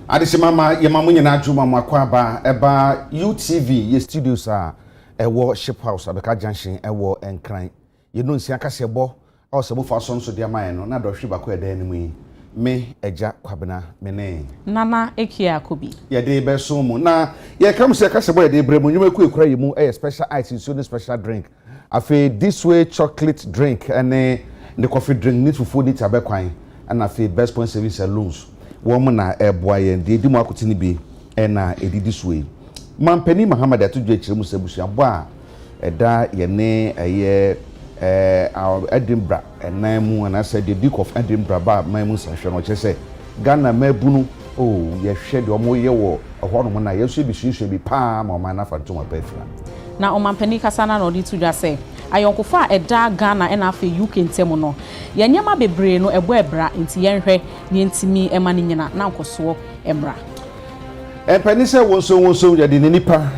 Adese mama ye mamu nyina adwuma mu akwaba eba UTV ye studios a ewo Ship House abeka junction ewo Enkran ye no nsia kase bo awsebo fa so nso de man no na do hwe bako eda animu yi me eja kwabena mene nana ekia akobi ye de be so mu na ye kam se kase bo ye de bremu nyuma ku ekura yimu special ice so special drink afi this way chocolate drink and the coffee drink need to food it abekwan and afi best point service saloons woman na eboa ye de di mu akoti ni bi na edidi suwe mampani Muhammad atudwe akire mu sebusu bo a eda ye ne eye Edinburgh enan mu and I said the Duke of Edinburgh ba man mu sanhwe no chese Ghana mabunu oh ye hwe de omo ye wo ho no na ye so bi hwe bi pa ma o man na fantom apafra na o mampani kasana no di tudwa se ayonkofa eda Ghana na afa UK ntemu no ye nyama bebre no ebo ebra nti ye nhwe ne ntimi ema ne nyina na nkoso emra empani se wonso ye de nipa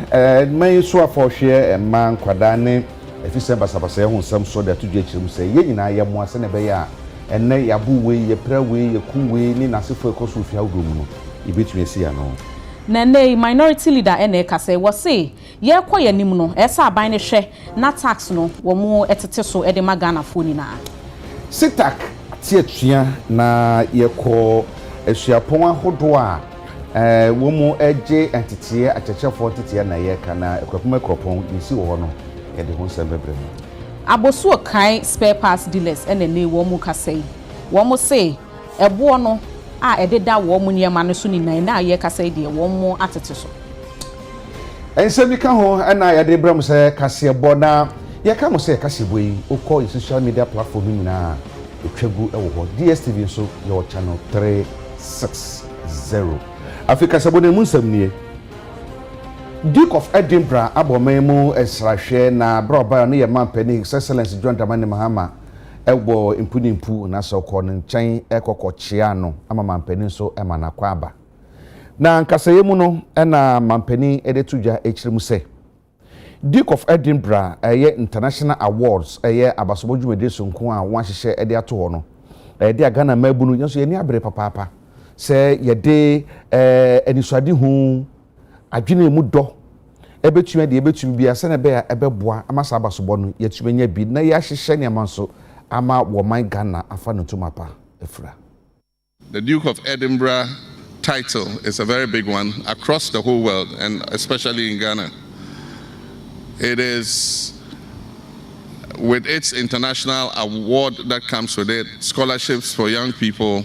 man so afohwe emma nkwada ne efise basabasa hu nsam so da tudwa chirim se ye nyina ye mo ase ne be ya enne yabu we ye pra we ye ku we ni nasefo ekoso fia odom no ibetumi esi ya no na nei minority leader ene kase wo se ye koye nim no esa aban ne hwe na tax no wo mo etete so ede magana foni na sitak tietua na ye ko esuapon ahodo a wo mo eje entete achechefo tete na ye kana ekropon yisi wo no ye de ho sembebre abosu kai spare parts dealers ene nei wo mo kase wo mo se ebo no a ededa wo mu niema no so ni nan na ye kasa de wo mu atete so ensemi ka ho na ya de bram se kase bo na ye ka mo se kase bo yi okọ social media platform ni na etwagu e wo ho DSTV so your channel 360 Africa sabo ne mu nsam nie Duke of Edinburgh aboman mu esrahwe na broba no ye mampani His Excellency John Dramani Mahama ebo impudimpu na soko no nchen ekokochia no ama mampani so ema na kwaba na nkasaye mu no na mampani edetudwa echiremu se Duke of Edinburgh international awards abasobo dwumede so nko a won hyehye ede ato ho no de Ghana mabunu yenso ye ni abere papa se ye de enisuade hu adwene mu do ebetumi de ebetumi bia se na be ebeboa amasa abasobo no yetumi nya bi na ya hyehye ne amanso ama woman Ghana afa no tumapa efra. The Duke of Edinburgh title is a very big one across the whole world and especially in Ghana. It is, with its international award that comes with it, scholarships for young people,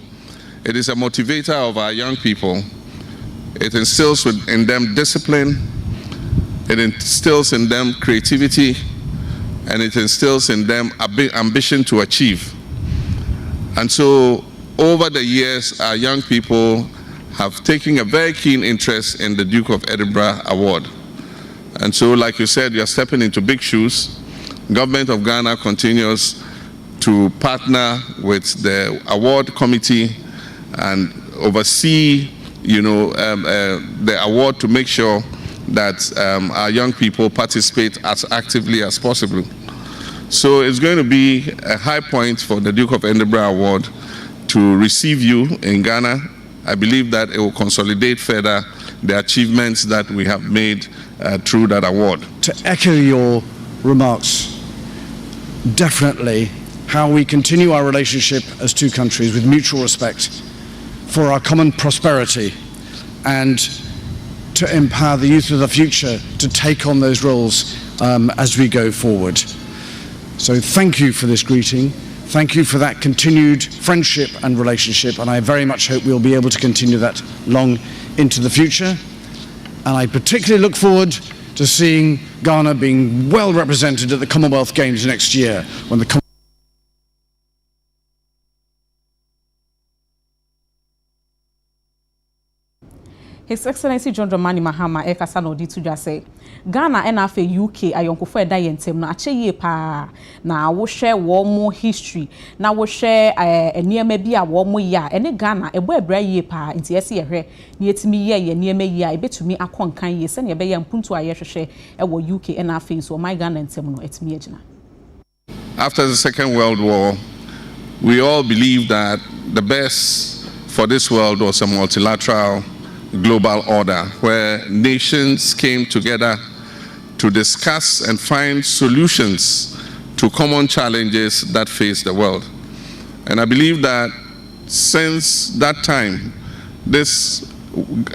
it is a motivator of our young people. It instills in them discipline, it instills in them creativity, and it instills in them a big ambition to achieve. And so over the years, our young people have taken a very keen interest in the Duke of Edinburgh Award. And so, like you said, you're stepping into big shoes. Government of Ghana continues to partner with the award committee and oversee, the award to make sure that our young people participate as actively as possible. So it's going to be a high point for the Duke of Edinburgh Award to receive you in Ghana. I believe that it will consolidate further the achievements that we have made through that award. To echo your remarks, definitely how we continue our relationship as two countries with mutual respect for our common prosperity and to empower the youth of the future to take on those roles as we go forward. So thank you for this greeting. Thank you for that continued friendship and relationship, and I very much hope we'll be able to continue that long into the future. And I particularly look forward to seeing Ghana being well represented at the Commonwealth Games next year, when the His Excellency John Dramani Mahama ekasa no di tudwa say Ghana na afa UK ayonkofo eda yentem no ache ye pa na wo hwe wo mo history na wo hwe eniema bi a wo mo ya ene Ghana ebo ebra ye pa nti yesi ye hwe na yetimi ye eniema yi a ebetumi akonkan ye se na ebe ye mpuntu a ye hwehwe ewo UK na afa so my Ghana ntem no etimi agina. After the Second World War, we all believed that the best for this world was a multilateral global order, where nations came together to discuss and find solutions to common challenges that face the world. And I believe that since that time,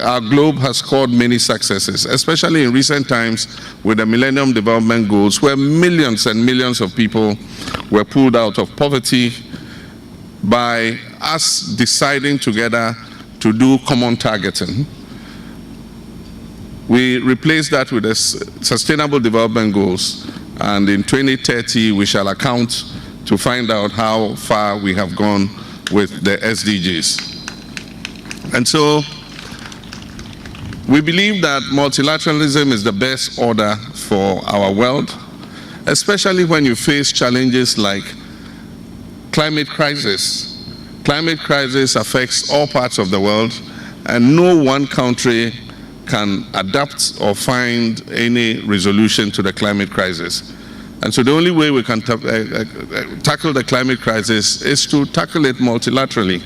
our globe has scored many successes, especially in recent times with the Millennium Development Goals, where millions and millions of people were pulled out of poverty by us deciding together to do common targeting. We replaced that with the Sustainable Development Goals, and in 2030 we shall account to find out how far we have gone with the SDGs. And so we believe that multilateralism is the best order for our world, especially when you face challenges like climate crisis. Climate crisis affects all parts of the world, and no one country can adapt or find any resolution to the climate crisis. And so the only way we can tackle the climate crisis is to tackle it multilaterally.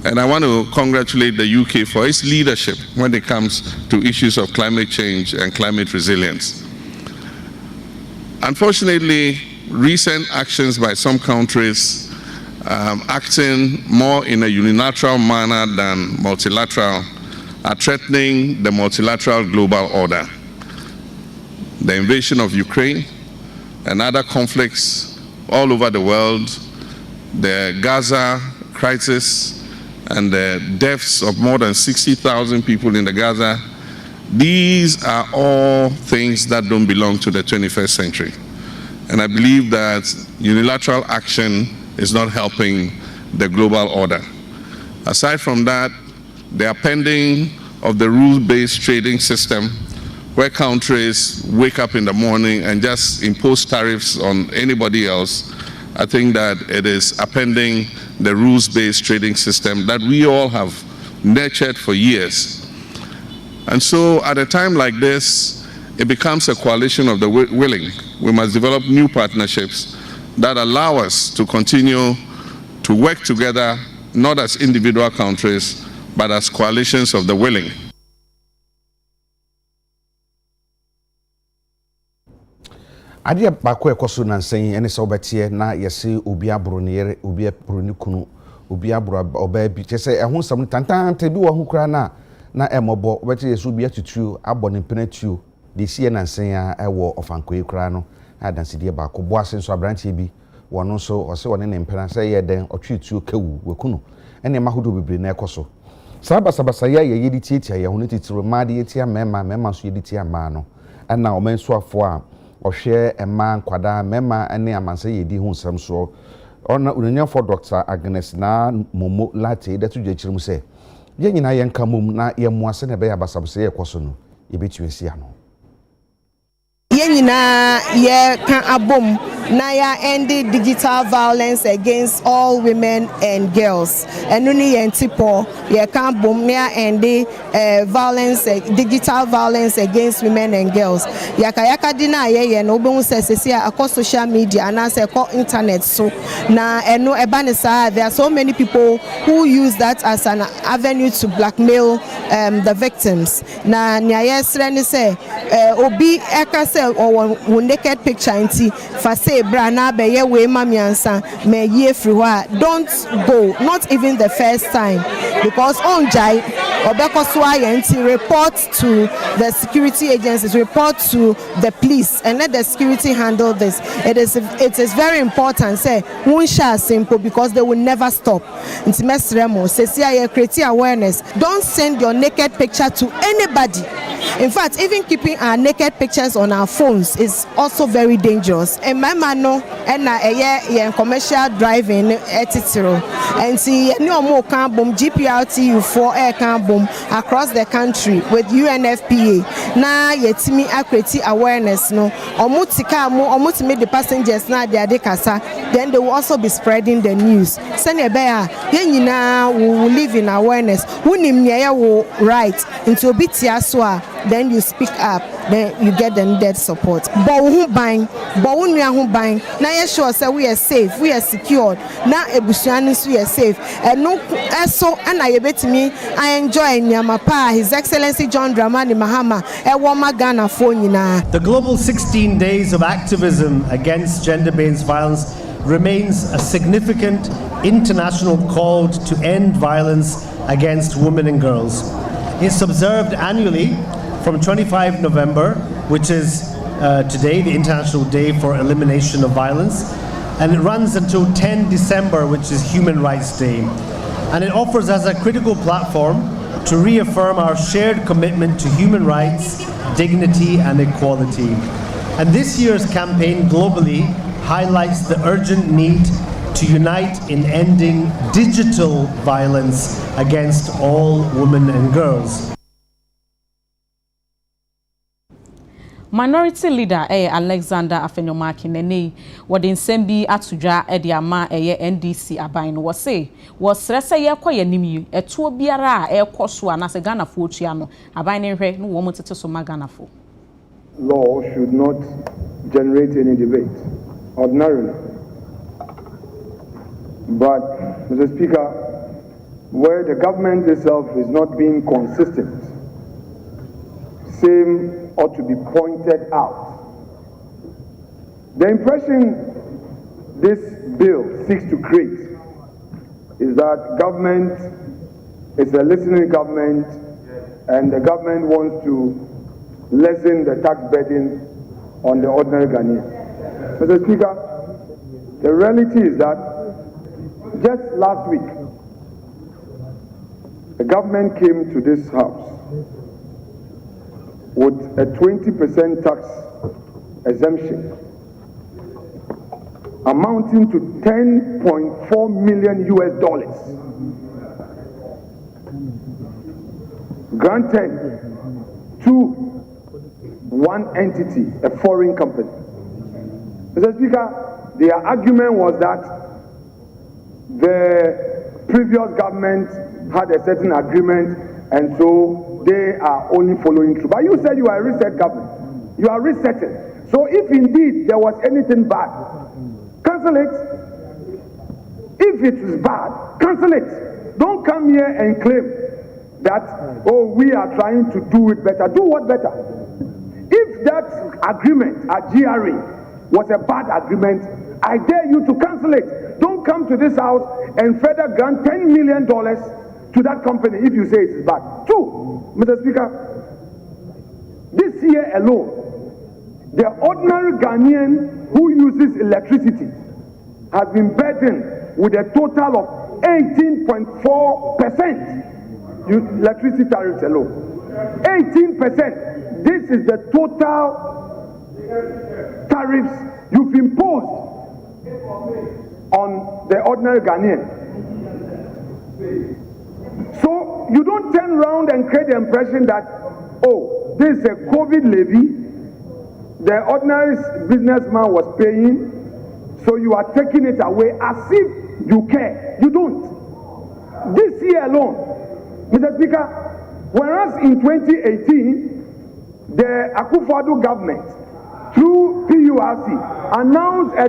And I want to congratulate the UK for its leadership when it comes to issues of climate change and climate resilience. Unfortunately, recent actions by some countries acting more in a unilateral manner than multilateral are threatening the multilateral global order. The invasion of Ukraine and other conflicts all over the world, the Gaza crisis, and the deaths of more than 60,000 people in the Gaza, these are all things that don't belong to the 21st century. And I believe that unilateral action is not helping the global order. Aside from that, the upending of the rule-based trading system, where countries wake up in the morning and just impose tariffs on anybody else, I think that it is upending the rules-based trading system that we all have nurtured for years. And so at a time like this, it becomes a coalition of the willing. We must develop new partnerships that allow us to continue to work together, not as individual countries, but as coalitions of the willing. Adia bako ekoso na nsen ene se obetie na yesi obi abro ne yere obi abro ne kunu obi abro oba bi chese ehun sam tantante bi wo hukura na emobo obetie yesu obi atutu abo ne penatuo de sie na nsen a ewo ofanko ekura no adansidie bako bo asen so abrantie bi wono so ose wone ne mpena se ye den otwetuo kawu wekunu ene mahodo bebre na ekoso sabasa ya ye yedi tietia ye hono titiro maade yetia mema so yedi tia ma no ana omenso afo a ohwe ema nkwada mema ene amanse yedi hu nsam so ona ununya for Dr. Agnes na momo late da tudwe chirim se ye nyina ye nka mom na ye muase ne be ya basabse ye koso no ye betuesi ano ye nyina ye kan abom na ya end digital violence against all women and girls enu ni ye ntipo ye kan bom na ya end digital violence against women and girls yaka di na ye no obehun sesese across social media and as internet so na enu eba ne sa there are so many people who use that as an avenue to blackmail the victims na nya yesre ni say obi eka say or naked picture anti fa say bra na be ye we mamiansa me ye free wa don't go, not even the first time, because on jai obeko so anti report to the security agencies, report to the police, and let the security handle this. It is very important say one share simple because they will never stop. Nti mesremo say ye create awareness. Don't send your naked picture to anybody. In fact, even keeping our naked pictures on our phones is also very dangerous. And my man no and commercial driving etitiro and see no more can boom GPRTU for air can boom across the country with UNFPA. Na yetimi akreti awareness no omutika mo omutimi the passengers na dia de kasa, then they will also be spreading the news. Send e be a yen nyina will live in awareness. Wunim ye wo right into obitia so a then you speak up, then you get the needed support. But who buying? But who buying? Now you sure say we are safe, we are secured. Now ebusuanis we are safe. And no, so and I bet me I enjoy Nyamapa, His Excellency John Dramani Mahama, Ewoma Ghana phone na. The global 16 days of activism against gender-based violence remains a significant international call to end violence against women and girls. It's observed annually from 25 November, which is today, the International Day for Elimination of Violence, and it runs until 10 December, which is Human Rights Day. And it offers us a critical platform to reaffirm our shared commitment to human rights, dignity, and equality. And this year's campaign globally highlights the urgent need to unite in ending digital violence against all women and girls. Minority leader Alexander Afenyomaki Nene wode nsem bi atudwa de ama NDC aban no say was rese ye koye nimi eto biara a ekoso anase Ghana fo otua no aban ne hwe no wo motete so ma Ghana fo. Law should not generate any debate ordinarily. But, Mr. Speaker, where the government itself is not being consistent, same ought to be pointed out. The impression this bill seeks to create is that government is a listening government and the government wants to lessen the tax burden on the ordinary Ghanaian. Mr. Speaker, the reality is that just last week, the government came to this house with a 20% tax exemption amounting to $10.4 million granted to one entity, a foreign company. Mr. Speaker, their argument was that the previous government had a certain agreement and so they are only following through. But you said you are a reset government. You are resetting. So if indeed there was anything bad, cancel it. If it is bad, cancel it. Don't come here and claim that, oh, we are trying to do it better. Do what better? If that agreement at GRA was a bad agreement, I dare you to cancel it. Don't come to this house and further grant $10 million to that company if you say it is bad. Two, Mr. Speaker, this year alone, the ordinary Ghanaian who uses electricity has been burdened with a total of 18.4% electricity tariffs alone. 18%. This is the total tariffs you've imposed on the ordinary Ghanaian. So you don't turn around and create the impression that, oh, this is a COVID levy, the ordinary businessman was paying, so you are taking it away as if you care. You don't. This year alone, Mr. Speaker, whereas in 2018, the Akufo-Addo government, through PURC, announced a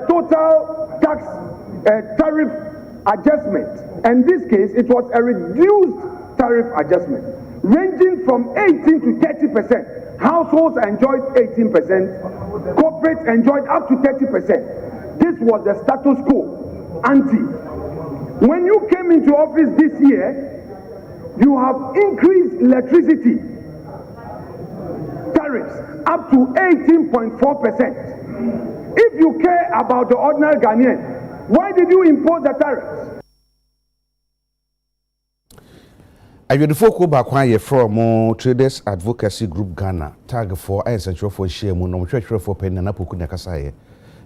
total tax tariff adjustment. In this case, it was a reduced tariff adjustment, ranging from 18 to 30%. Households enjoyed 18%, corporates enjoyed up to 30%. This was the status quo ante. When you came into office this year, you have increased electricity tariffs up to 18.4%. If you care about the ordinary Ghanaian, why did you impose the tariffs? I will focus back on your from Traders Advocacy Group Ghana tag for essential for share mu no hwehwe for pen na poku na kasa ye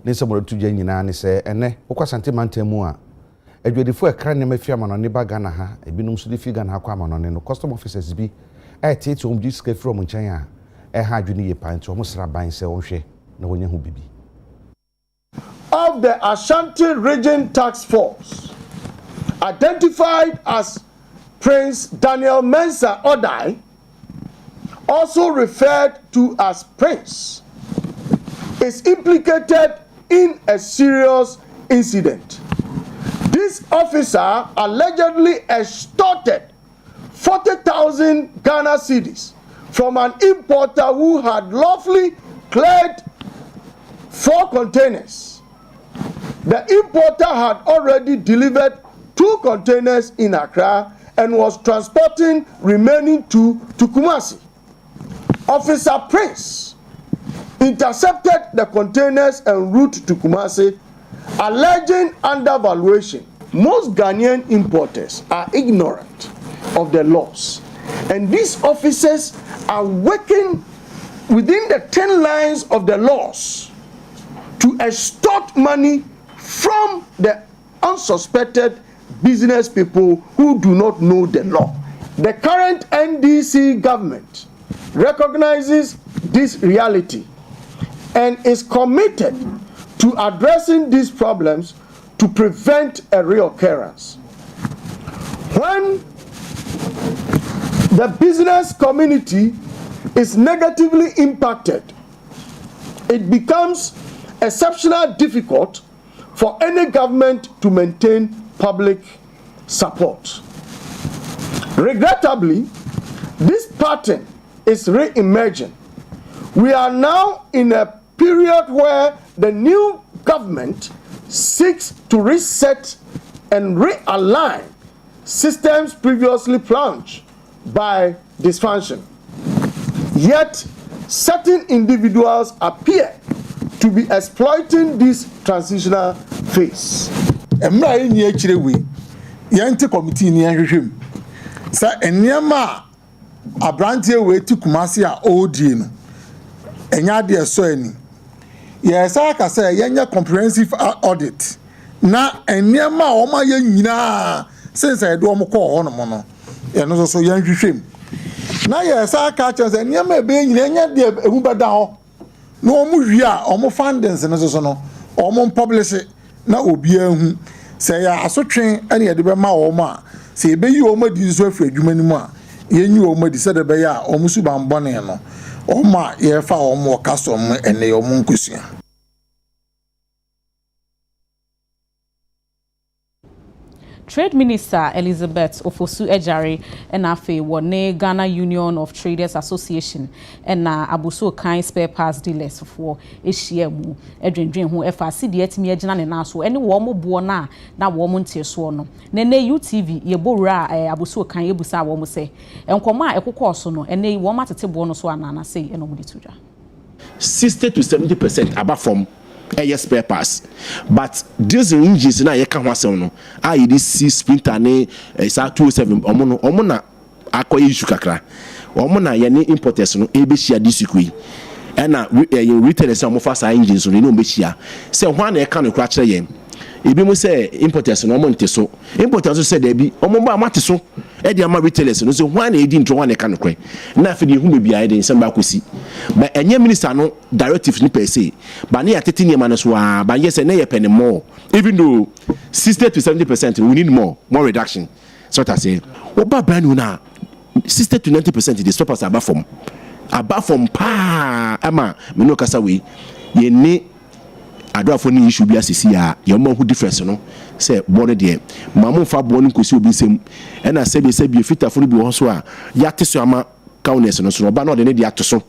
ne semoro tu gya nyina ne se ene okwasante mantemu a adwedifo ekra ne mafia ma no ne ba Ghana ha ebinum so de fi Ghana akwa ma no ne no custom officers bi tete om di sika from nchen a ha adwene ye pa nti om sra ban se wonhwe na wonya hu bibi of the Ashanti Region Task Force identified as Prince Daniel Mensah Odai, also referred to as Prince, is implicated in a serious incident. This officer allegedly extorted 40,000 Ghana cedis from an importer who had lawfully cleared 4 containers. The importer had already delivered 2 containers in Accra and was transporting remaining 2 to Kumasi. Officer Prince intercepted the containers en route to Kumasi, alleging undervaluation. Most Ghanaian importers are ignorant of the laws, and these officers are working within the 10 lines of the laws to extort money from the unsuspected business people who do not know the law. The current NDC government recognizes this reality and is committed to addressing these problems to prevent a reoccurrence. When the business community is negatively impacted, it becomes exceptionally difficult for any government to maintain public support. Regrettably, this pattern is re-emerging. We are now in a period where the new government seeks to reset and realign systems previously plunged by dysfunction. Yet, certain individuals appear to be exploiting this transitional phase. Emra enyi akire we yente committee ni ahwehwem sa eniema abrantie we ti Kumasi a odie no enya de so ani yesa ka say yenya comprehensive audit na eniema o ma ye nyina since I do omko ho no no eno so yanhwehwem na yesa ka che say eniema ebe nyina enya de ehu beda ho na omu wi a omu fundings no so no omu publish na obi ahu say ya asotwen ene ye de be ma wo ma say ebe yi o ma di so afra adwuma ni mu a yenyi o ma di se de be ya omu su ban bone no o ma ye fa o mo kasom ene o mu nkusua. Trade Minister Elizabeth Ofosu Ejare and afe wone Ghana Union of Traders Association and abuso kan spare parts dealers for ehia mu edwendwen ho efa cd etimi agina ne na so ene wo mo bo na wo mo ntie so no ne UTV ye bowura abuso kan yebusa wo mo se enkoma ekokọ so no ene wo matete bo no so anana sei eno mo ditudwa 60 to 70% above from spare parts, but these engines na yeka ho asem no a yedi C Sprinter ne SA 207 omo na akoye issue kakra omo na ye ne importers no e be hia this week e na retailers omo fa sa engines no ne o be hia se ho na yeka no kra kire yen ebi mu say importers no omo nte so importers so dey bi omo ba mate so e dey ama retailers no so ho na edi ntro ho na yeka no kre na afi de hu be bia e dey nsem ba kosi but enye minister no directive ni per se but na yatete ni ma no so but yes na ye penny more even though 60 to 70% we need more reduction so that say oba brand new na 60 to 90% dey stop us above from pa ama me no kasa we ye ni adwafo ni issue bia sisi a ye mo hu difference no say bone de mamu fa bone nkosi obi sem e na sebi fitafo bi ho so a ya teso ama counties no so oba na de ne de atoso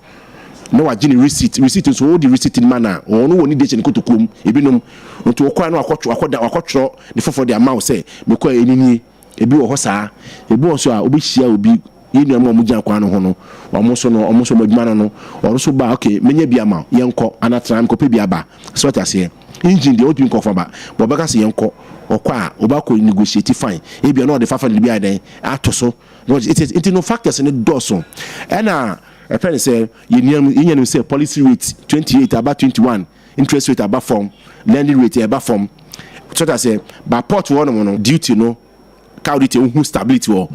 no wa gini receipt so the receipt in manner onu woni de chen kotokom ebinom nto okwa na akotro the for the amount say me kwa enini ebi wo ho saa ebi wo so a obi hia obi yenu am mu gyan kwa no ho no omo so madwuma no ono so ba okay menya bi ama yenko anatra ko pe bi aba so what ase engine de odin ko fa ba bo beka se yenko okwa obako negotiate fine ebi no de fafa de bi aden atoso it no factors in the so na a friend say you say policy rate 28 about 21 interest rate about form lending rate about form so that say by port one no duty no cow duty who stability or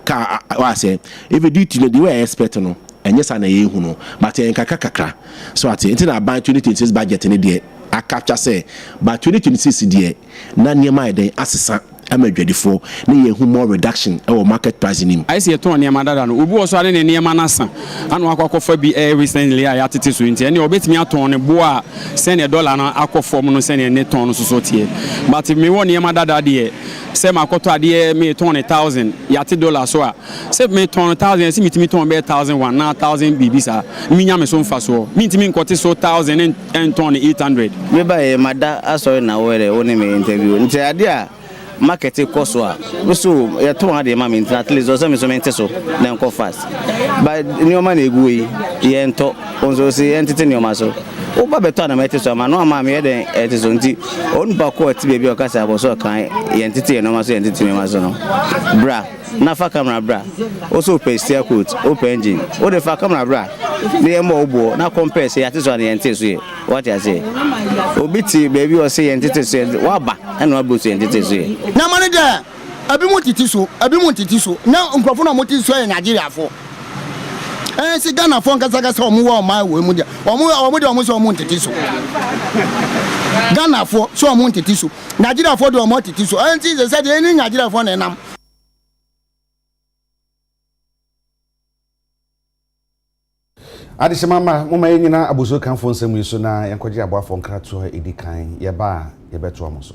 car I say if you duty no the way expect no and yes na ye hu no but en kakakakra so at it na buy 2026 budget ni there I capture say by 2026 there na niema den asesa ama dwadifo na ye hu more reduction e market price nim I see a ton near Madada no obi also ade near manasa anu akwakofa bi recently I atete so nti ene obetimi aton bo a send $1 na akofo no send ne ton so tie but me won near Madada de say makoto ade me ton 1,000 yate dollar so a say me ton 1,000 see mitimi ton be 1,001 na 1,000 bibisa me nya me so mfa so me ntimi nkote so 1,000 and ton 800 me ba mada asori na were woni me interview nti ade a market cost so ya to ade ma me at least so me so mente so na enko fast but ni o ma na egu yi ye nto onzo si entity ni o ma so o ba beto na mete so ma no ma me den ete so nti on ba ko ati bebi o kasa abo so kan ye entity no ma so entity ni ma so no bra na fa camera bra also pay steer quote open engine o de fa camera bra ni e mo obo na compare say ati so na entity so ye what you say obiti bebi o say entity so wa ba na obo so entity so ye na manager abi mo titi so na nkrofo na mo titi so ye Nigeria fo si Ghana fo nkasa omo wa ma we mu dia omo so omo titi so Ghana fo so omo titi so Nigeria fo do omo titi so enti se say any Nigeria fo na nam Adisha mama mama yenyina abuzo kanfo nsem yi so na yankwaje aboafo nkrato edikan ye ba ye beto amoso.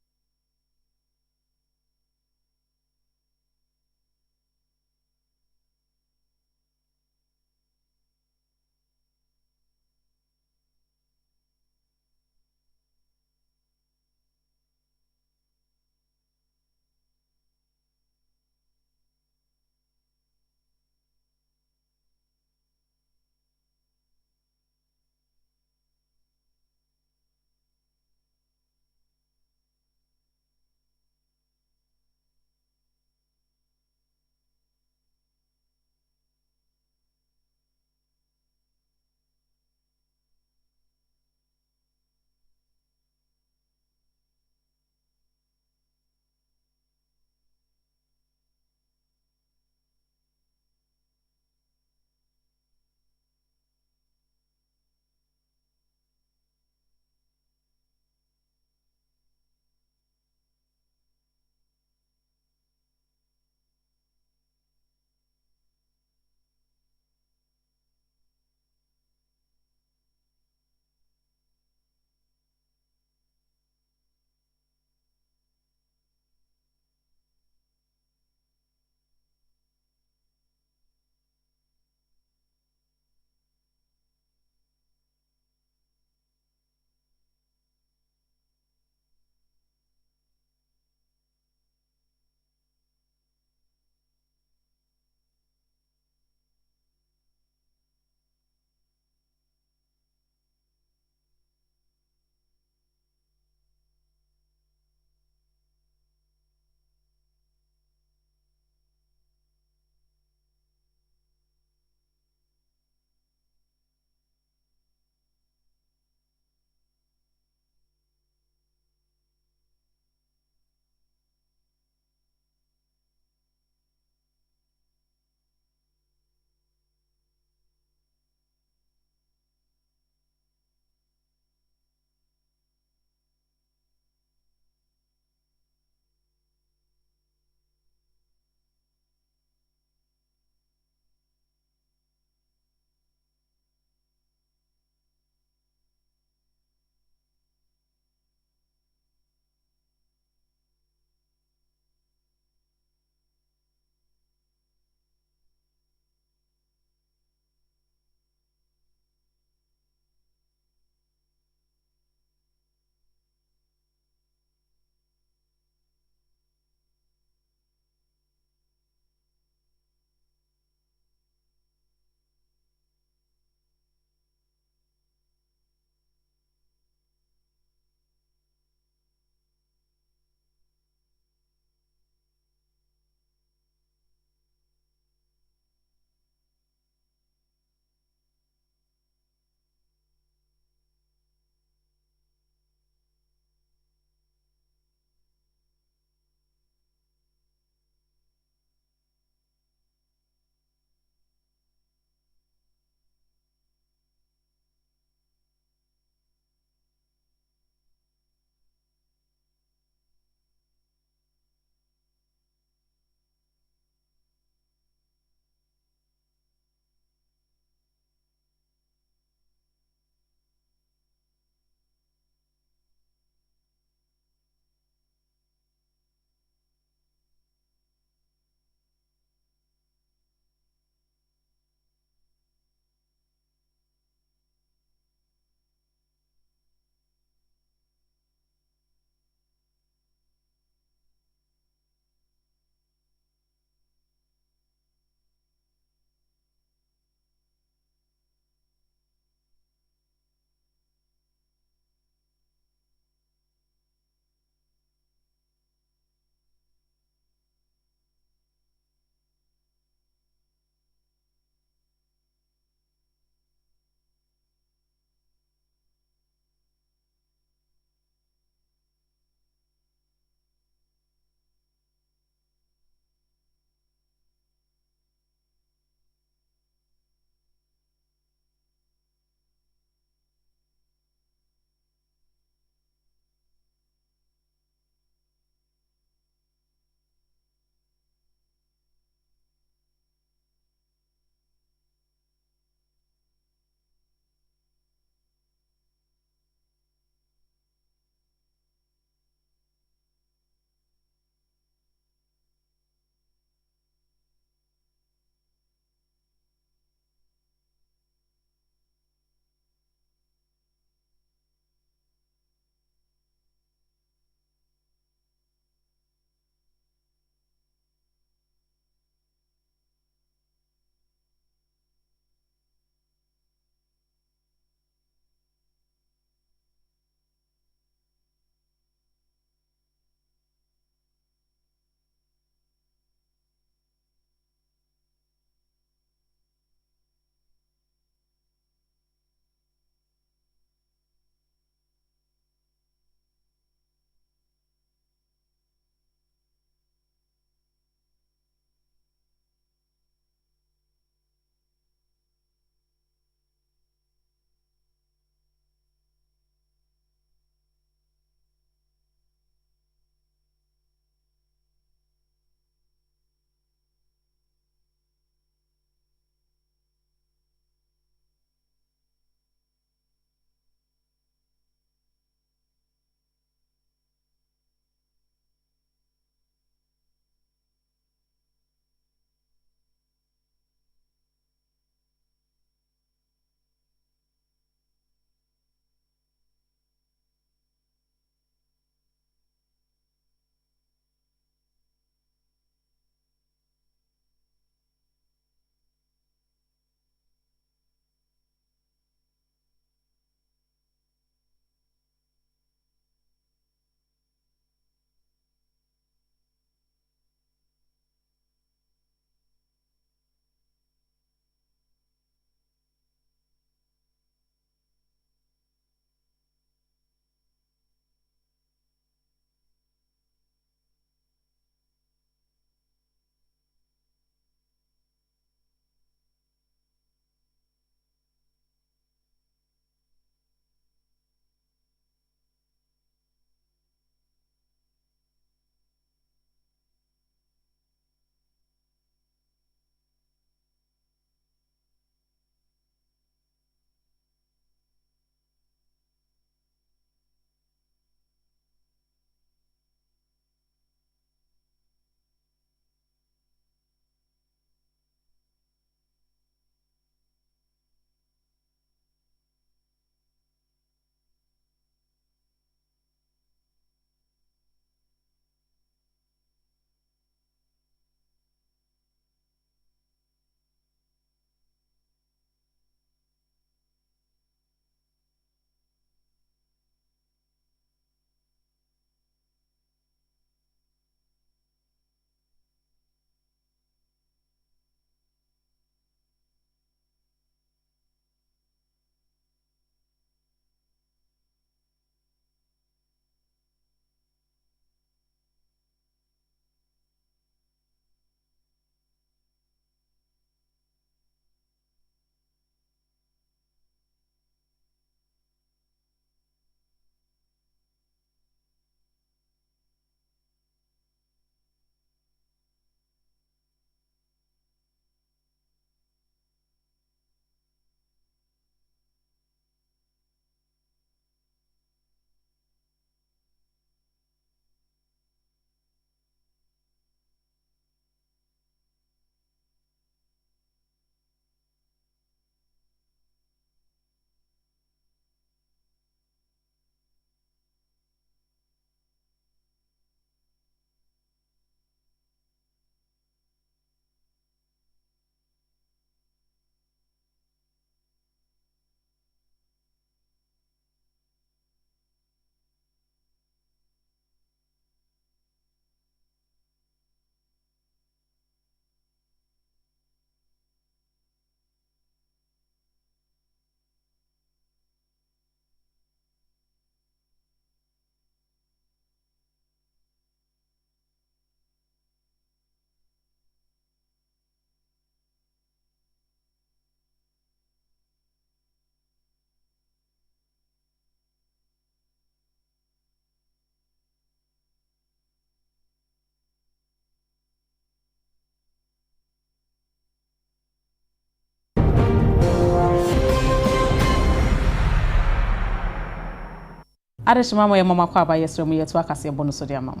Adeshima mo ye mama kwa ba yesre mo yeto akase bono so dia mam.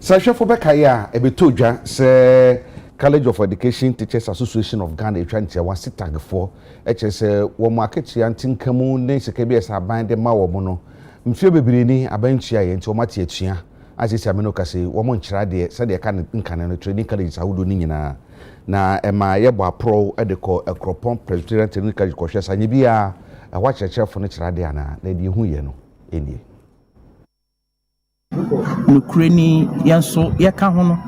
Sashefo bekaya ebetodwa se College of Education Teachers Association of Ghana etwantia wase tagfo se wo mo aketia ntinkamu ne sekebia aban de ma wo mo no mfie bebireni abantua ye nti wo mate atua asisi ameno kase wo mo nkyira de se de ka nkane no training colleges ahudo ni nyina na ema ye bo apro edeko ekropon Presbyterian Training College ko hwe sanye bia wa kyerɛkyerɛfo no kyerɛ de ana na de hu ye no enie nukreni yanso yɛka ho no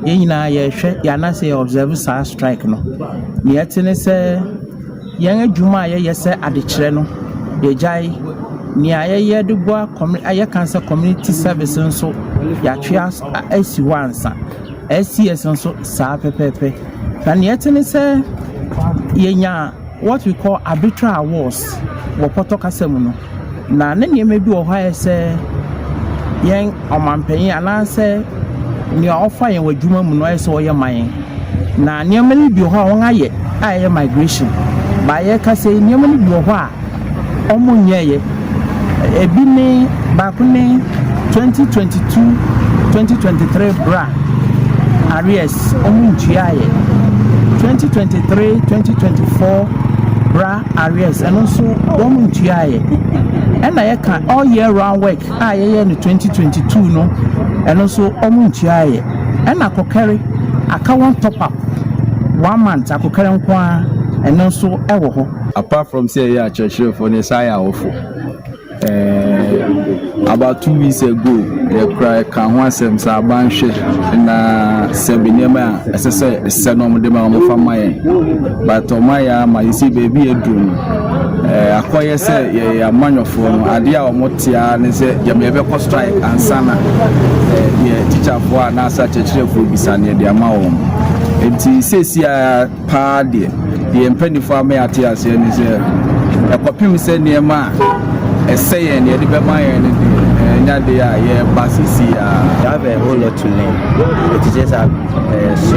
yɛnyina yɛhwɛ yɛanase observe sa strike no ne yɛtene sɛ yɛn adwuma a yɛyɛ sɛ adekyerɛ no yɛgyae ne ayɛyɛ de boa ayɛ cancer community service nso yɛatwe asi hɔ ansa SCS nso saa pɛpɛpɛ na ne yɛtene sɛ yɛnya what we call arbitral awards wɔ pɔtɔ kasɛm no na ne nneɛma bi wɔ hɔ ayɛ sɛ yen omampanyin ananse ni ofa yen wadwuma mu no ayese wo ye man na niam ni bi ho won aye migration ba ye ka se niam ni bi ho a omo nyeye ebi ni ba ku ni 2022 2023 bra arrears omo ntuaye 2023 2024 bra arrears and also omo ntuaye and I can all year round work. I in 2022 no, and also omunchiaye. And I could carry a count top up 1 month. I could carry one and also ever. Apart from say yeah, church for the Saya awful. About 2 weeks ago, they cry can one sem saban shit na sebinema SSA senom de ma mo famaye. But omaya ma you see baby edun. Akoye say ya manyofo no ade a omotia ne say ya me be ko strike ansana the teacher for na sa chechirefo bisane de ama wo. Enti sesi a pa de empanyfo amate ase ne say ekopim se niema say and the they have a whole lot to learn. The teachers have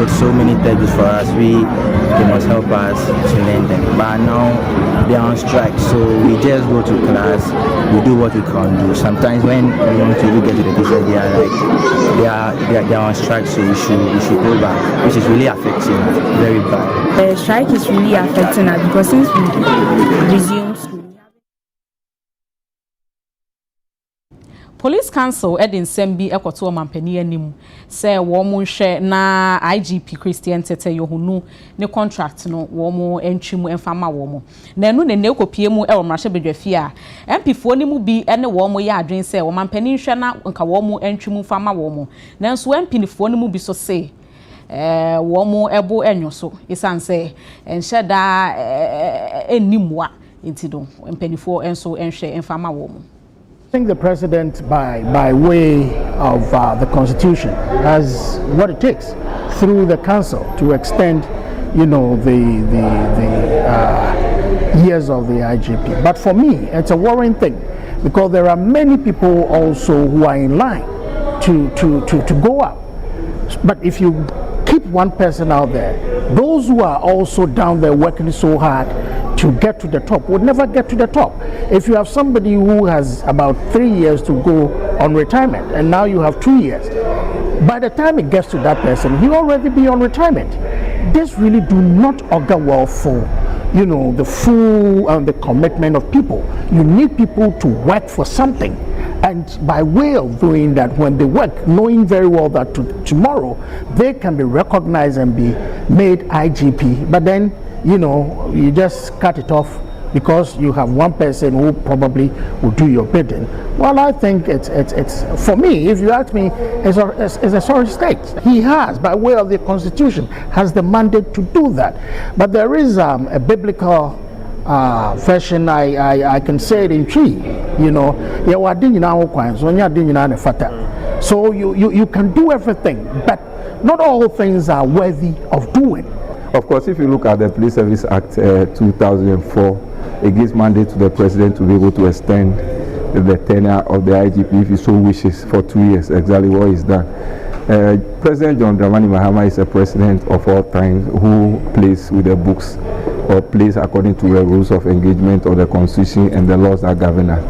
so many texts for us. They must help us to learn them. But now they are on strike, so we just go to class. We do what we can do. Sometimes when we want to get to the teachers, they are like they are on strike, so we should go back, which is really affecting us, very bad. The strike is really affecting us because since we resume school. Police Council Edin Sembi ekoto mampani anim say wo mo hwe na IGP Christian Tete Yohunu ne contract no wo mo entwimu emfama wo mo na enu ne nekopie mu e wo mrahye bedwafi a MP4 ni mu bi ene wo mo ya adwen say wo mampani hwe na nka wo mo entwimu fama wo mo na nso MP ni fo ni mu bi so say wo mo ebo enyo so isan say enhye da enimwa entido MP4 enso enhwe emfama wo mo. I think the president, by way of the constitution, has what it takes through the council to extend, you know, the years of the IGP. But for me, it's a worrying thing because there are many people also who are in line to go up. But if you keep one person out there, those who are also down there working so hard to get to the top would never get to the top. If you have somebody who has about 3 years to go on retirement and now you have 2 years, by the time it gets to that person, he'll already be on retirement. This really do not augur well for, you know, the full the commitment of people. You need people to work for something. And by way of doing that, when they work, knowing very well that tomorrow they can be recognized and be made IGP, but then, you know, you just cut it off because you have one person who probably will do your bidding. Well, I think it's for me, if you ask me, it's a sorry state. He has, by way of the Constitution, has the mandate to do that. But there is a biblical version, I can say it in Tree, you know, so you can do everything, but not all things are worthy of doing. Of course, if you look at the Police Service Act 2004, it gives mandate to the president to be able to extend the tenure of the IGP if he so wishes for 2 years, exactly what is done. President John Dramani Mahama is a president of all times who plays with the books or plays according to the rules of engagement of the Constitution and the laws that govern us.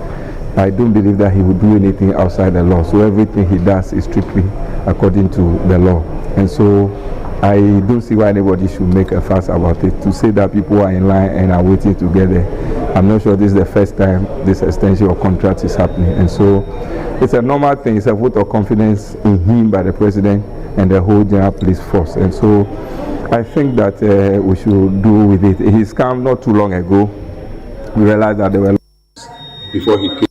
I don't believe that he would do anything outside the law. So everything he does is strictly according to the law. And so I don't see why anybody should make a fuss about it. To say that people are in line and are waiting to get there, I'm not sure this is the first time this extension of contract is happening. And so it's a normal thing. It's a vote of confidence in him by the president and the whole general police force. And so I think that we should do with it. He's come not too long ago. We realized that there were before he came,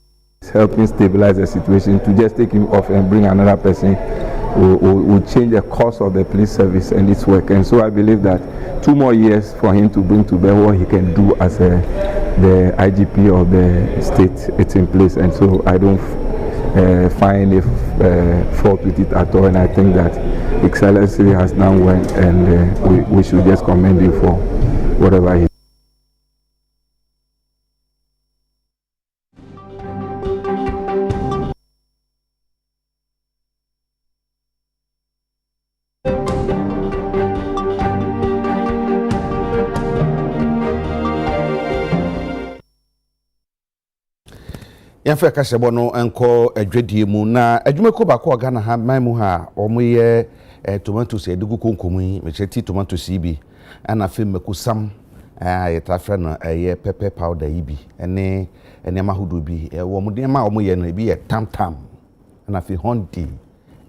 helping stabilize the situation. To just take him off and bring another person will change the course of the police service and its work. And so I believe that 2 more years for him to bring to bear what he can do as the IGP of the state, it's in place. And so I don't find a fault with it at all. And I think that Excellency has done well, and we should just commend him for whatever he. Yɛmfa kasɛbɔ no nkɔ adwadie mu na adwumako baako Ghana ha mamu ha ɔmoyɛ tomatoes edugu konkomu yi mecheti tomatoes yi bi ana fe mekusam yɛtafra no pepper powder yi bi ene ma hodo bi wo mo dem ma ɔmoyɛ no bi yɛ tam ana fe hondi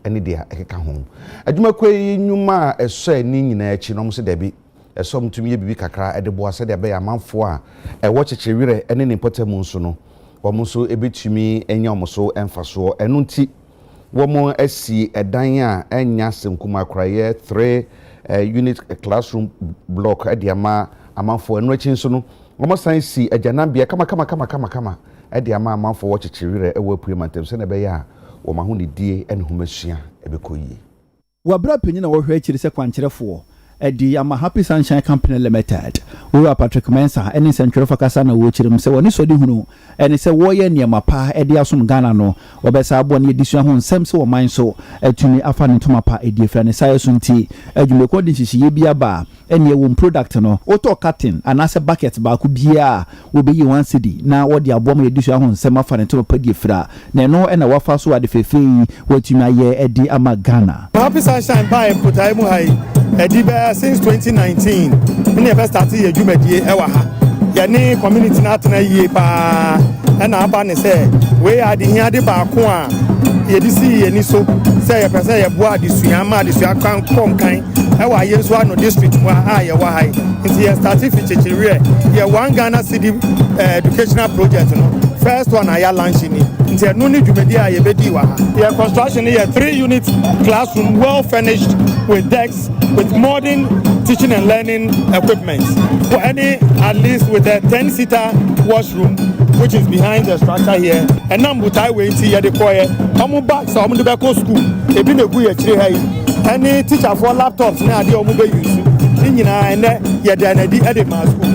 ene dia ekeka ho adwumako yi nyuma ɛsɔ ani nyina akyi no mo se dabi ɛsɔ mtumi yɛ bibi kakra ɛde boa sɛ de bɛ amanfo a ɛwɔ kyekyerewire ene ne potamu nso no womuso ebetumi enya omuso emfaso enunti womo asi edan a enya senkuma kraye 3 unit classroom block ediama amanfo enu achi nso no womo san si ajanambia kama ediama amanfo wo kyekyerere ewo apurimantem se na be ya wo maho ne die ene homasua ebekoyi wabra panyin na wo hwe akiri se kwankyerefo Edi ama Happy Sunshine Company Limited. Ura Patrick Mensa eni sentro fakasa na wo chirim se woni sodi hunu eni se wo ye niema pa edi asum Ghana no obesa abo ne edisua ho nsem se wo man so atumi afa ne ntoma pa edi efra ne saye sunti adwume ko di hihye bia ba eni ewo product no auto cutting anase bucket ba ku bia wo be yi 1 cedi na wo di abo ma edisua ho nsem afa ne ntoma pa di efra na no ena wafa so ade fefe watumi aye edi ama Ghana. Happy Sunshine by putai mu hai edi be since 2019 we never started a jumedie ewa ha ya ni community na atena yie pa na aba ne say we ade hia de ba ko a ye di si ye ni so say ye pese ye boa adesua ma adesua kan konkan ewa ye so ano district wa a ye wa hai nti ye started fi chechire ye 1 Ghana city educational project no first one aya launch ni nti no ni jumedie a ye bedi wa ha ye construction ye 3 unit classroom well furnished with desks with modern teaching and learning equipment for any at least with a 10-seater washroom which is behind the structure here and now butai we nti ye de koye omo bags omo de be go school ebi na gu ye kire ha yi any teacher for laptops na ade omo be use ni nyina ene ye de na di e de ma school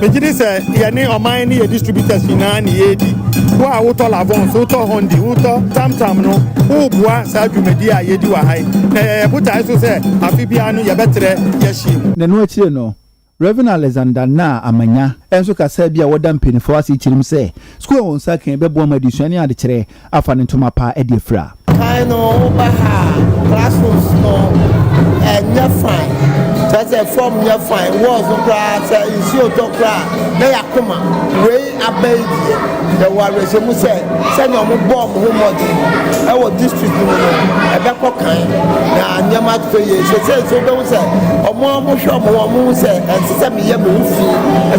mejidi se ye ni oman ni ye distributors nyina ni ye di wo a wo to lavons wo to hondi wo to tam no wo bua sa dwumedi a ye di wa hai na butai so se afi bia no ye betre ye shi na no akire no Reverend Alexander na amanya enso kasa bia woda mpenifo ase chirim se school won sakan be bo ma disuani ade kire afa ne ntoma pa e de fra kai no ba ha classrooms no nya fine that's form nya fine was no class is your doctor na yakoma we abedi the ware se mu se no mo bomb ho modi e wo district no e be kokan na nya ma to ye se so be mu se omo hwe omo se se me ye me fu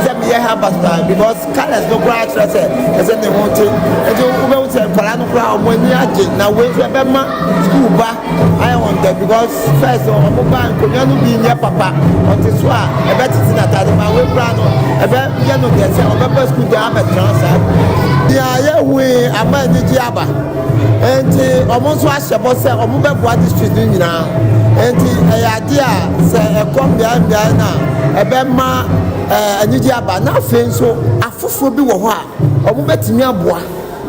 se me ye ha basta because colors no class se ne want to e do be mu se kwala no kra omo ni age na we be ma school ba I want that because first omo ba nkonya no bi nya papa until so e be titi na tade ma we bra no e be ye no de se omo be school dey am transfer ya ye we ama ni ji aba enti omo so asebo se omo be boa district ni nyina enti e ya dia se e kom bia na e be ma ani ji aba na fe nso afofo bi wo ho a omo betimi aboa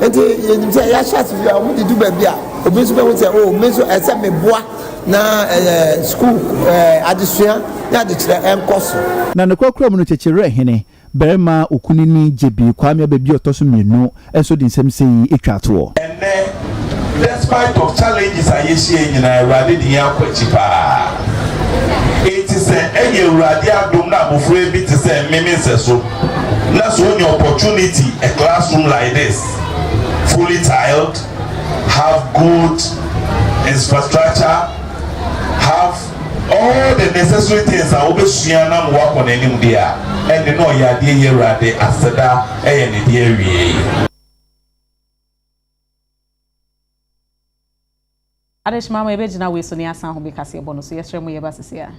enti ye se ya chat bi omo di du ba bia obi so be wo se o me so e se me boa na school adesua na de kire enkoso na ne kwakura mu no kyekyere hene berema okunini jebi kwame bebi otoso mienu enso di nsem sei etwa to and then despite of challenges ayehie nyina awurade di akwachi pa it is a awurade adom na abofra bi te say mmemme so na so any opportunity a classroom like this fully tiled have good infrastructure have all the necessary things that obesua na mo akọ n'anim dia and no ya de awurade aseda ne de awie Adeshima ebe jina we so ni asan ho be kase ebo no so yesre mo ye ba sese a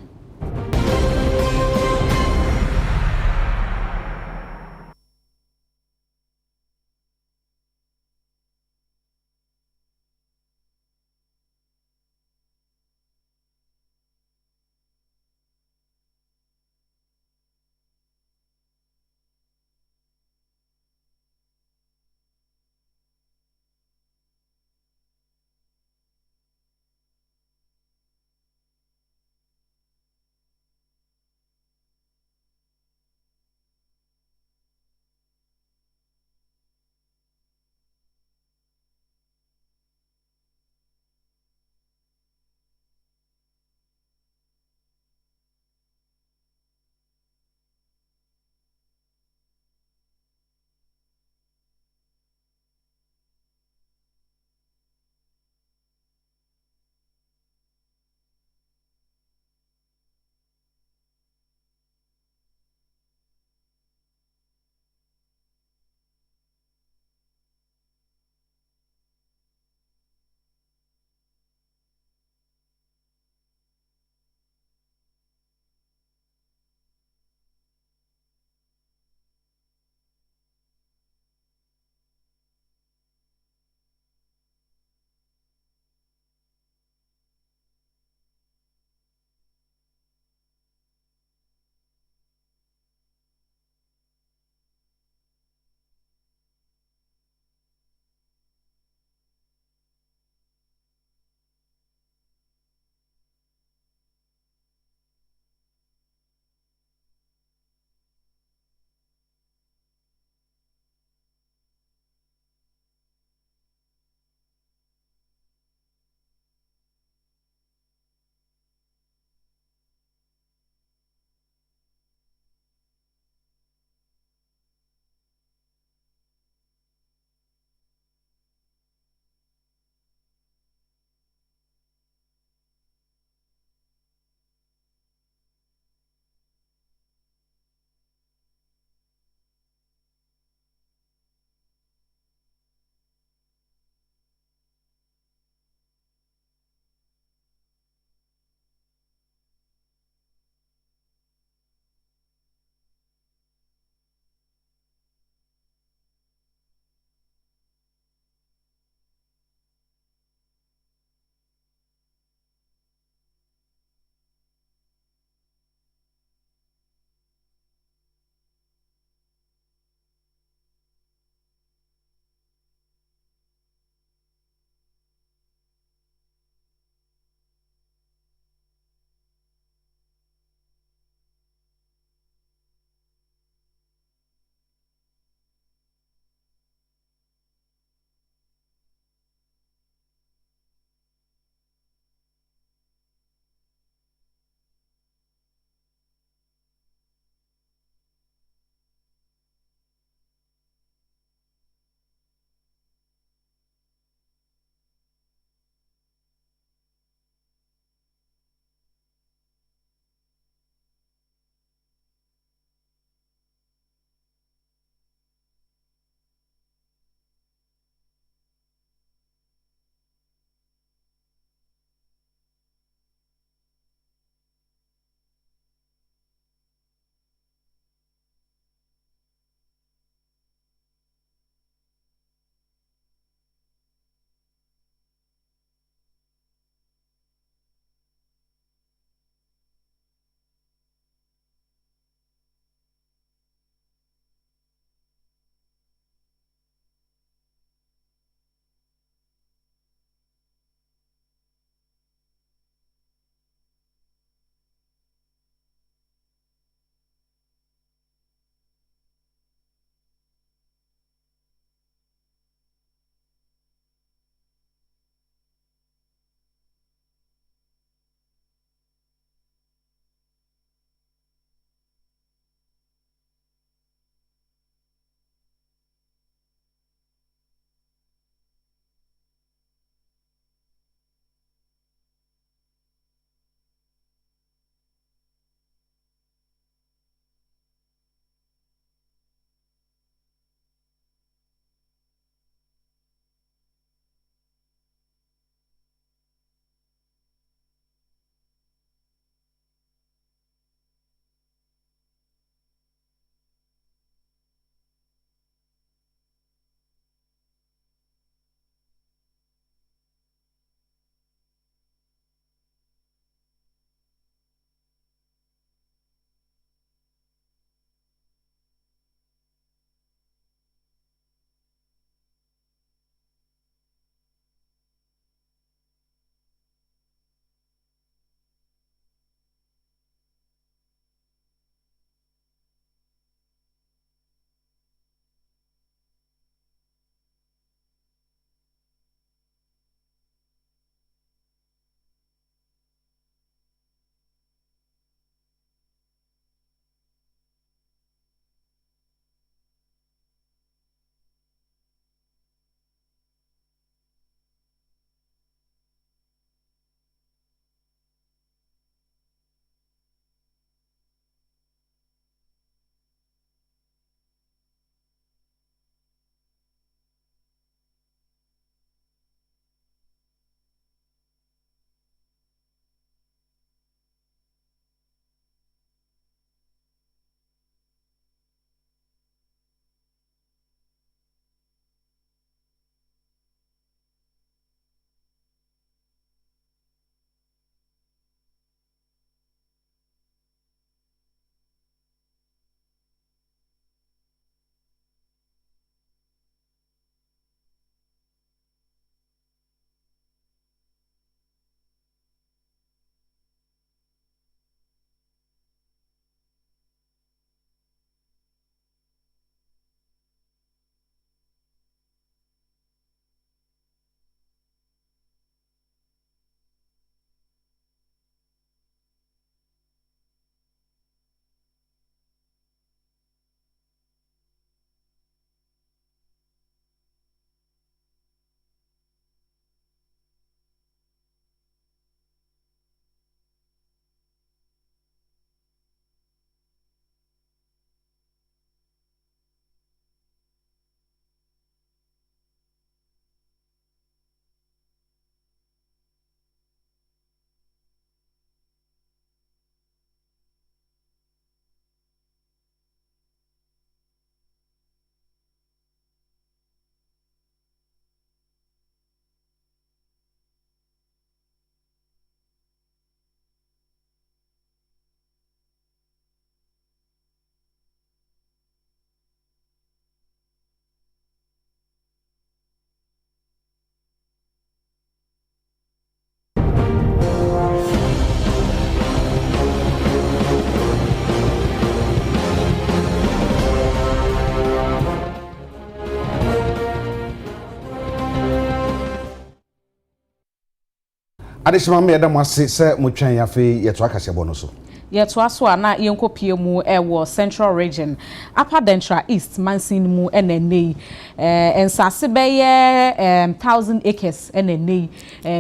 adesima me yɛda mo ase sɛ mo twɛn afi yɛto akase bɔ no so yɛto aso ana yɛnkɔpie mu ɛwɔ central region upper dentra east mansin mu ɛnɛnɛyi ensase bɛyɛ 1000 acres ɛnɛnɛyi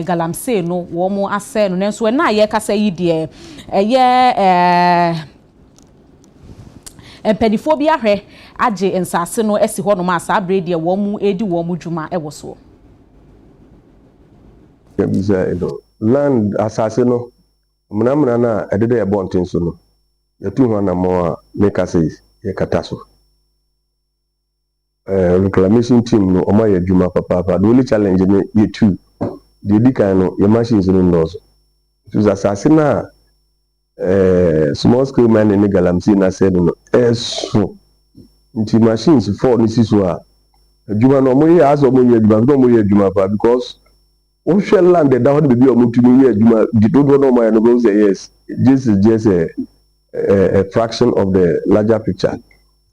galamsey no wɔn mo asɛ no nanso ɛna yɛkasa yi deɛ ɛyɛ empedifo bi ahwɛ agye ensase no esi hɔ no ma saa bre deɛ wɔn mu edi wɔn mu dwuma ɛwɔ so land asase no mnamna na edede ya bonten so no yatu ho na mo make say ye kata so reclamation team no omo ya dwuma papa the only challenge ne ye two the dikan no ye machines no ndozo so asase na small scale mining ne galamsey na said no so nti machines for ni siso a dwuma no mo ye aso mo ye dwuma no mo ye dwuma pa because we shall land the down the bill to me the don't know my no say yes this is just a fraction of the larger picture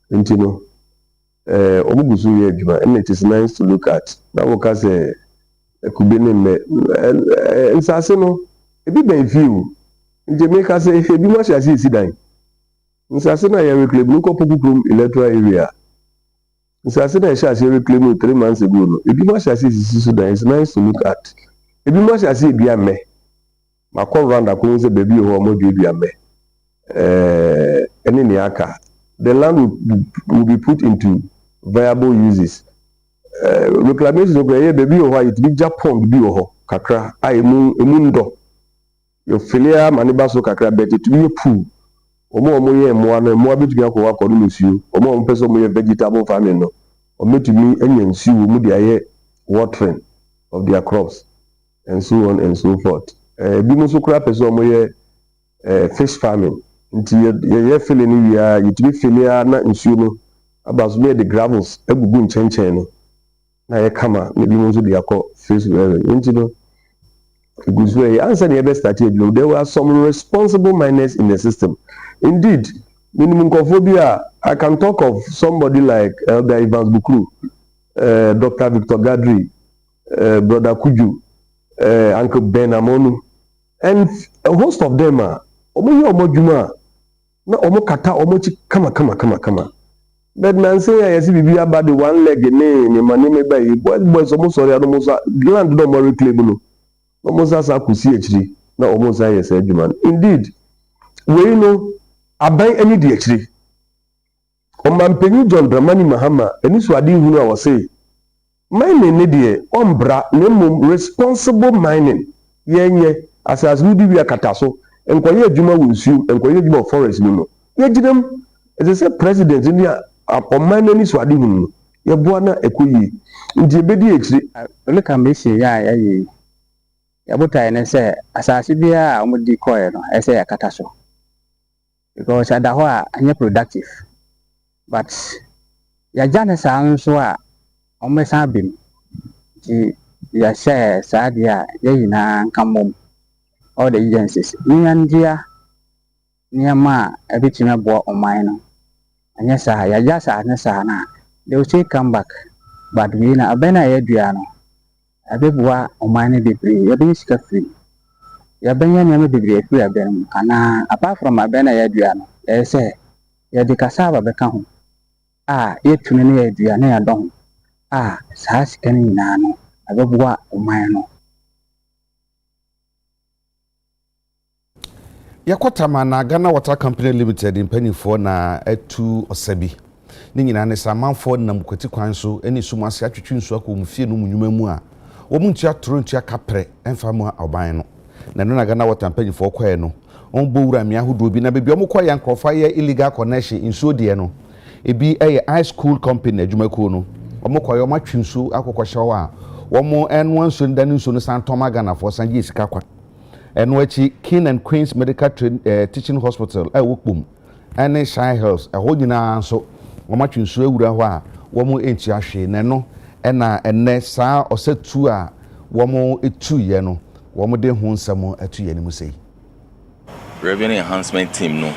you know omugusu ye djuma and it is nice to look at that we can say kubene me nsase no e bi ben view nje make say e bi ma sha si dan nsase na ye reclaim no ko pokukrum electoral area nsase na sha si reclaim 3 months ago no e bi ma sha si dan it's nice to look at ebi mo sha si bia me makọ round akọ se baby ho mo bia me eni ni aka the land will be put into viable uses reclamation no ye baby ho it be Japan bi ho kakra emu ndo yo filia maniba so kakra bet it be pool omo ye mo na mo abetumi akọ akọ no nsuo omo pese mo ye vegetable farming no ometumi anya nsuo mu de aye watering of their crops and so on and so forth. Bi mo so kura person mo ye fish farming. Nti ye fele ni wia yitimi fele na nsuo no abaso me the gravels egugu nchenchen no. Na ye kama me bi mo so de akọ fish farming. Nti no eguzu e answer the best start here. There were some responsible miners in the system. Indeed, minimum kophobia I can talk of somebody like Elder Evans Bukuru, Dr. Victor Gadri, Brother Kuju, Uncle Ben Amonu, and a host of them are Omo na Omo Kata Omochi kama. But Nancy, I see about the one leg in money by boys almost sorry, almost land no more reclaimable. Almost as I could see HD, na almost I said, man. Indeed, we know about any DHD. Omampeni John Dramani Mahama, and this was who I was saying. Mining need ombra nemu responsible mining yenye as we do kataso enkoye adwuma wonsu enkoye adwuma forest no ye gidem as say president ni omane ni swade hunu ye boa na ekoyi ndi ebedi ekire le ka mesie ya ye ya botai ne say asase bia omudi koye no ese ya kataso because adaho anya productive but ya jane sa nso a omesa bim ti ya share sadia ye na kamom all the agencies niandia niama ebitima bo oman no anya sa ya jasa ne sa na they will say come back but we na abena ye dua no abebua oman ne bebre ya be sika free ya benya ne bebre free abem ana apart from abena ye dua no e say ya de kasaba be ka ho ye tunu ne ye dua na ya don saa sika ni na no abebua oman no yakotama na Ghana Water Company Limited mpanifo na atu osabi ni nyina ne samanfo na mkwati kwan so eni sumase atwetwe nsu akomfie no munwuma mu a wo muntu atoro ntu akapre emfa mu oban no na no na Ghana Water mpanifo kwae no on bowura mi ahodo bi na bebi omkwa ya nkrofa ye illegal connection nsu de no ebi high school company adwumako no omkwa matwe nsu akokɔhye wa womo enwo nsu ndane nsu no santoma Ghana for sanje sika kwa enwachi King and Queens Medical Teaching Hospital wokpum ene Shine Health ho nyina nso womatwe nsu awura ho a womo enti ahwe ne no ena enne saa osetu a womo etu ye no womo de hu nsamo atu ye ne musei revenue enhancement team no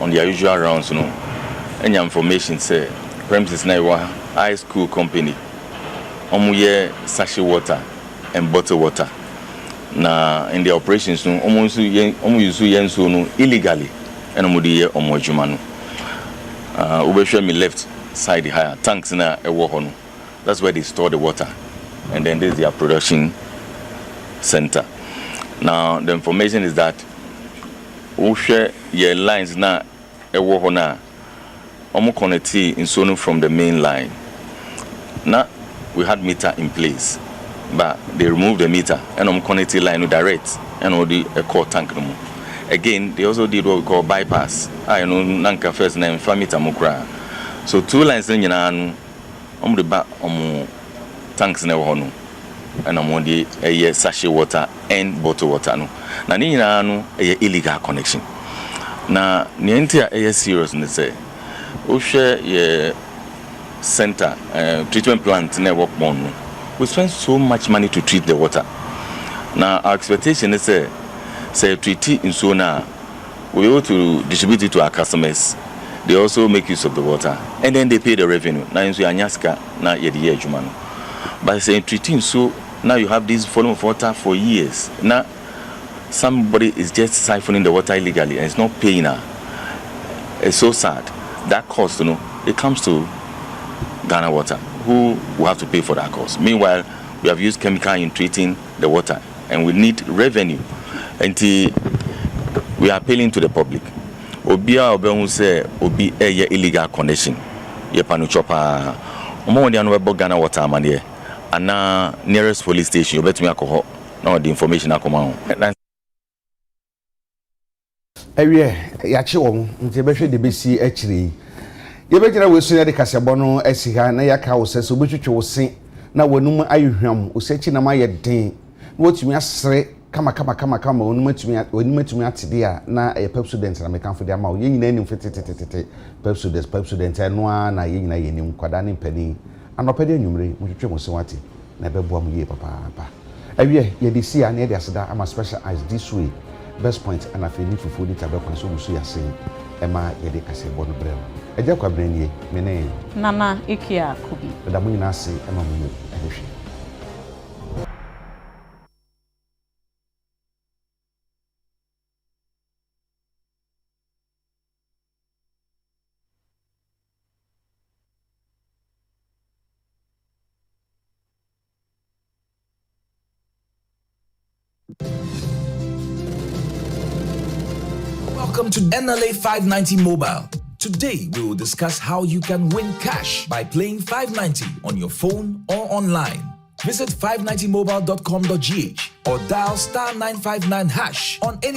on their usual rounds no any information say premises na high school company omuye sachet water and bottled water na in the operations no almost use yen so no illegally and omudi ye omo adwuma no obehwe me left side higher tanks na ewo ho no that's where they store the water and then there's their production center. Now the information is that we share your lines na ewo ho na omo connect in so from the main line. Now we had meter in place, but they removed the meter and connected line direct and all the core tank no more. Again, they also did what we call bypass. I know nanka first name meter mukra. So 2 lines in the back tanks never no and on the sachet water and bottle water no. Na ni no illegal connection. Na ni enter serious ne say we share ye center treatment plant network one. We spend so much money to treat the water. Now our expectation is say treat it in so now we ought to distribute it to our customers. They also make use of the water and then they pay the revenue. Now in Anyaska na yedi ejumano. By saying treating so now you have this volume of water for years. Now somebody is just siphoning the water illegally and it's not paying her. It's so sad. That cost, it comes to Ghana Water, who will have to pay for that cost. Meanwhile, we have used chemical in treating the water, and we need revenue. Until we are appealing to the public. Obia obe say obi illegal connection. Ye panu chopa. Omo ndi anu Ghana Water amane. Ana nearest police station obetumi akọ na the information akoma ho. Ewie yache wo nti behwe de besi akire. Ye begyina we so ya de kasebo no asiha na yaka wo sese obetwetwe wo se na wanum ayehwam osechi na maye den. Na wotumi asre kama onum atumi atede a na pep student na mekanfo de ama wo ye nyina nim fetete pep student eno a na ye nyina ye nim kwada ne mpani anopede anwumre mutwetwe mo se wate na beboa mo ye papa. Ewie ye de sia na ye de aseda ama special eyes this way. Best point and afeni fufu di tabe kwa so musu yase ema yede kasebo no brem eje kwa brenie mene nana ikia kubi da mu nyina ase ema mu ehwe. Welcome to NLA 590 Mobile. Today, we will discuss how you can win cash by playing 590 on your phone or online. Visit 590mobile.com.gh or dial *959# on any